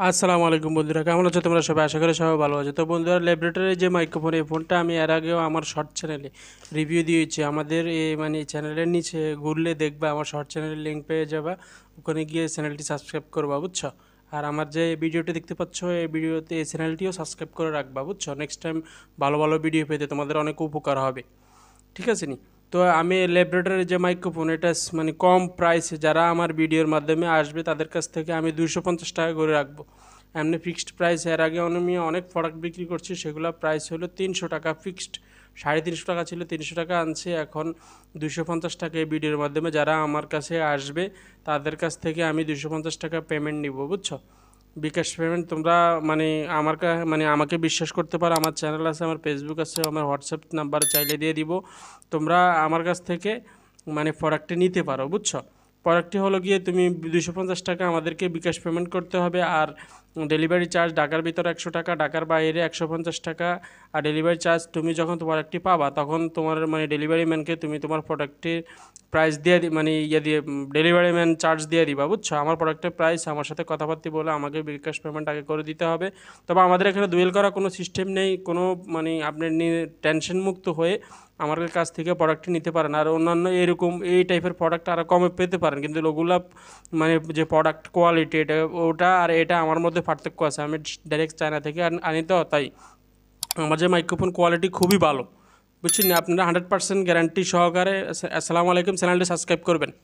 আসসালামু আলাইকুম বন্ধুরা, কেমন আছো তোমরা সবাই? আশা করি সবাই ভালো আছো। তো বন্ধুরা, ল্যাবরেটরির যে মাইক্রোফোন, এই ফোনটা আমি এর আগেও আমার শর্ট চ্যানেলে রিভিউ দিয়েছি। আমাদের এই চ্যানেলের নিচে ঘুরলে দেখবা আমার শর্ট চ্যানেলের লিঙ্ক পেয়ে যাবা, ওখানে গিয়ে চ্যানেলটি সাবস্ক্রাইব করবা, বুঝছো? আর আমার যে ভিডিওটি দেখতে পাচ্ছ, এই ভিডিওতে এই চ্যানেলটিও সাবস্ক্রাইব করে রাখবা, বুঝছো? নেক্সট টাইম ভালো ভালো ভিডিও পেতে তোমাদের অনেক উপকার হবে, ঠিক আছে নি? তো আমি ল্যাবরেটরির যে মাইক্রোফোন, এটা কম প্রাইসে যারা আমার ভিডিওর মাধ্যমে আসবে তাদের কাছ থেকে আমি 250 টাকা করে রাখবো। এমনি ফিক্সড প্রাইস, এর আগে আমি অনেক প্রোডাক্ট বিক্রি করছি, সেগুলো প্রাইস হলো 300 টাকা ফিক্সড। 350 টাকা ছিল, 300 টাকা আনছে, এখন 250 টাকা এই ভিডিওর মাধ্যমে যারা আমার কাছে আসবে তাদের কাছ থেকে আমি 250 টাকা পেমেন্ট নিব, বুঝছো? বিকাশ পেমেন্ট তোমরা মানে আমার আমাকে বিশ্বাস করতে পারো। আমার চ্যানেল আছে, আমার ফেসবুক আছে, আমার হোয়াটসঅ্যাপ নাম্বার চাইলে দিয়ে দিব। তোমরা আমার কাছ থেকে প্রোডাক্টটি নিতে পারো, বুঝছো? প্রোডাক্টটি হলো গিয়ে তুমি 250 টাকা আমাদেরকে বিকাশ পেমেন্ট করতে হবে। আর ডেলিভারি চার্জ ঢাকার ভিতরে 100 টাকা, ঢাকার বাইরে 150 টাকা। আর ডেলিভারি চার্জ তুমি যখন প্রোডাক্টটি পাবা তখন তোমার ডেলিভারি ম্যানকে তুমি তোমার প্রোডাক্টের প্রাইস দিয়ে দিয়ে ডেলিভারি ম্যান চার্জ দিয়ে দিবা, বুঝছো? আমার প্রোডাক্টের প্রাইস আমার সাথে কথাবার্তা বলে আমাকে বিকাশ পেমেন্ট আগে করে দিতে হবে। তবে আমাদের এখানে দুয়েল করা কোনো সিস্টেম নেই, কোনো আপনি টেনশন মুক্ত হয়ে আমার কাছ থেকে প্রোডাক্টটি নিতে পারেন। আর অন্যান্য এরকম এই টাইপের প্রোডাক্ট আরও কমে পেতে পারেন, কিন্তু ওগুলা যে প্রোডাক্ট কোয়ালিটি, এটা ওটা আর এটা আমার মধ্যে পার্থক্য আছে। আমি ডাইরেক্ট চায়না থেকে আনি, তো তাই আমার যে মাইক্রোফোন কোয়ালিটি খুবই ভালো, বুঝছেন? আপনারা 100% গ্যারান্টি সহকারে। আসসালামু আলাইকুম, চ্যানেলটি সাবস্ক্রাইব করবেন।